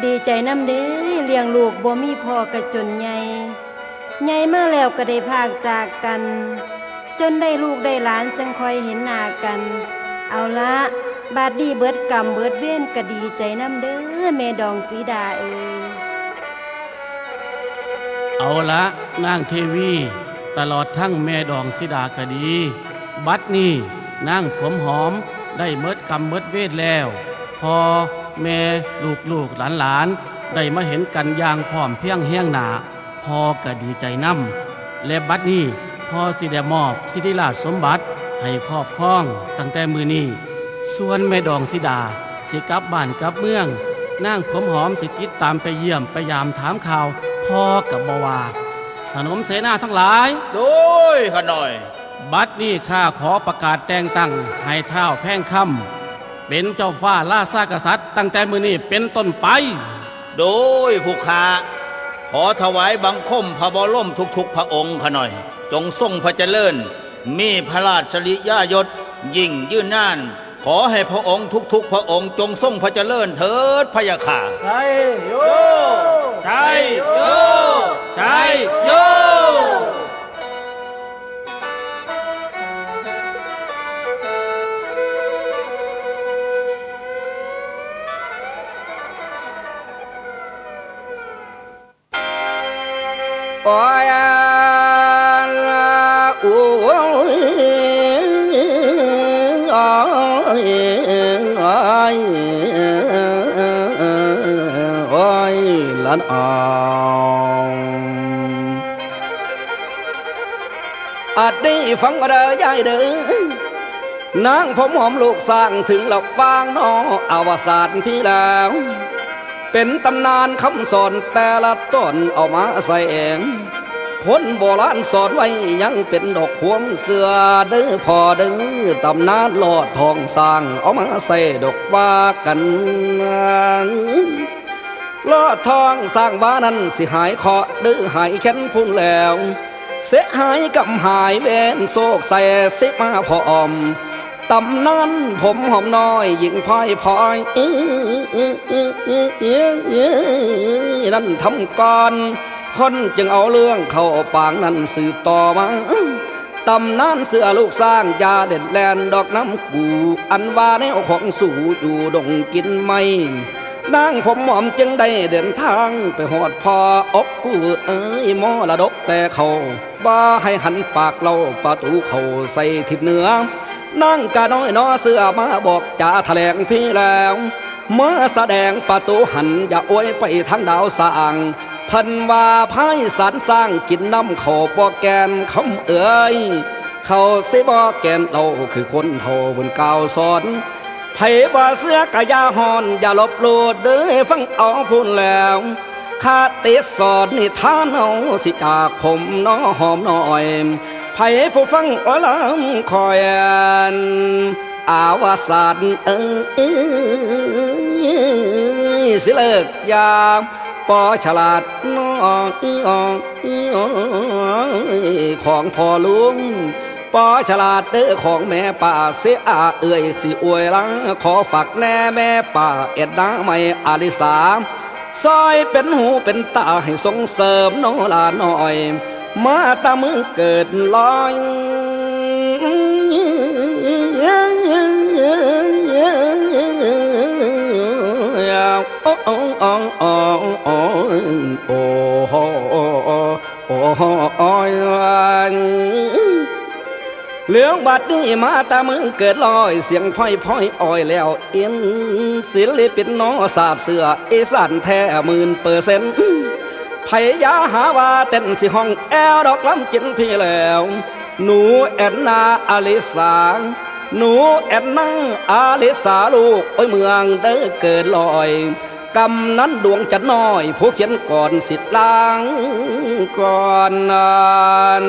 ดีใจน้ำเด้เลี้ยงลูกบ่มีพ่อกะจนใหญ่มาแล้วก็ได้พากจากกัน จนได้ลูกได้หลานจังคอยเห็นหน้ากัน เอาละบาดดีเบิดกรรมเบิดเว้นก็ดีใจน้ำเด้อแม่ดองสีดาเอ้ยเอาละนางเทวีตลอดทั้งแม่ดองสิดาก็ดี บัดนี้นางผมหอมได้เมิดกรรมเมิดเวทแล้วพอแม่ลูกหลานได้มาเห็นกันอย่างพร้อมเพียงแห้งหนาพอก็ดีใจนำและบัดนี้พอสิได้มอบสิทธิราชสมบัติให้ครอบครองตั้งแต่มือนี้ส่วนแม่ดองสิดาสิกลับบ้านกลับเมืองนางผมหอมสิติดตามไปเยี่ยมไปยามถามข่าวพ่อกับบวาสนมเสนาทั้งหลายโดยขน่อยบัดนี้ข้าขอประกาศแต่งตั้งให้เท้าแพ่งคำเป็นเจ้าฟ้าราชากษัตริย์ตั้งแต่มือนี้เป็นต้นไปโดยผู้ข้าขอถวายบังคมพระบรมทุกๆพระองค์ขน่อยจงทรงพระเจริญมีพระราชริยยศยิ่งยืนนานขอให้พระองค์ทุกๆพระองค์จงทรงพระเจริญเถิดพะยะค่ะใช่โยใช่โยใช่โยโอ้ยโอ้ยโอ้ยโอ้ยลันอ่องอาจได้ฟังเด้อยายเด้อนางผมหอมลูกสร้างถึงหลับฟางนออวสานพี่แล้วเป็นตำนานคำสอนแต่ละต้นเอามาใส่เองคนโบราณสอนไว้ยังเป็นดอกควมเสือเด้อพอเด้อตำนานลอดทองสร้างเอามาใส่ดอกว่ากันลอดทองสร้างบ้านั้นสิหายเคาะเด้อหายแค้นพุ่นแล้วเสียหายกำหายเวนโศกใส่สิมาพออมตำนานผมหอมน้อยยิงพอยพอยนั่นทำก่อนคนจึงเอาเรื่องเข้าปางนั้นสืบต่อมาตำนานเสือลูกสร้างยาเด็ดแลนดอกน้ำกูอันว่าแนวของสู่อยู่ดงกินไม่นางผมหอมจึงได้เดินทางไปหอดพออกกูมอละดกแต่เขาบ้าให้หันปากเราประตูเขาใส่ทิศเหนือนั่งกะน้อยนอเสือมาบอกจะแถลงพี่แล้วเมื่อแสดงประตูหันอย่าอวยไปทางดาวสางพันว่าพายสารสร้างกินน้ำเขาบ่แกนคำเอ๋ยเขาสิบ่แกนเราคือคนเท่าบนกาวสอนไผว่าเสือกะยาหอนอย่าลบหลู่เด้อฟังเอาพูนแล้วข้าติดสอนนิทานเอาสิจากผมน้อหอมน้อยไผผู้ฟังอลำคอยอาวาสานสิเลิกยามปอฉลาดน้องของพ่อลุงปอฉลาดเด้อของแม่ป่าเสียเอ่ยสิอวยลังขอฝากแน่แม่ป่าเอ็ดดังไม่อาลิสาซอยเป็นหูเป็นตาให้ส่งเสริมน้องลาหน่อยมาตามือเกิดลอยโอ้โอ้โอ้โอ้โอ้โอ้โอ้โอ้เหลืองบัดนี้มาตามือเกิดลอยเสียงพ่อยพ่อยอ้อยแล้วเอ็นศิลปินน้อสาบเสืออีสานแท้10,000%พยายาหาว่าเต้นสิห้องแอลดอกลำกินพี่แล้วหนูแอนนาอลิสาหนูแอนนาอลิสาลูกโอ้ยเมืองเด้อเกิดลอยกำนั้นดวงจันน้อยผู้เขียนก่อนสิทธิ์ล้างก่อนนาน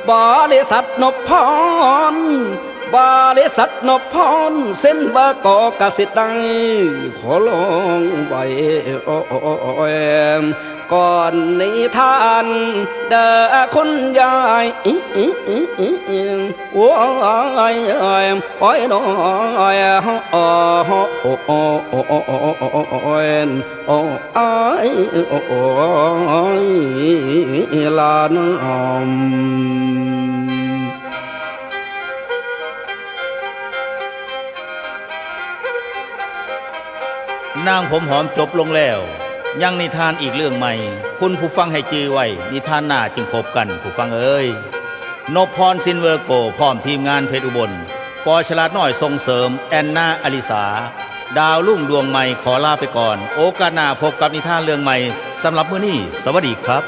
บริษัทนพพรบริษัทนพพรเส้นบากอกสิทธิ์ดังขอลองไว้ ก่อนนิทานเด้อคุณยายโอ้ยโอ้ยน้อยโอ้โอ้โอ้โอ้โอ้โอ้โอ้โอ้ยโอ้ยโอ้ยลานอม นางผมหอมจบลงแล้ว ยังนิทานอีกเรื่องใหม่ คุณผู้ฟังให้จือไว้นิทานหน้าจึงพบกันผู้ฟังเอ้ยนพพรซินเวอร์โกพร้อมทีมงานเพชรอุบลปอฉลาดน้อยส่งเสริมแอนนาอลิสาดาวลุ่งดวงใหม่ขอลาไปก่อนโอกาสหน้าพบกับนิทานเรื่องใหม่สำหรับมื้อนี้สวัสดีครับ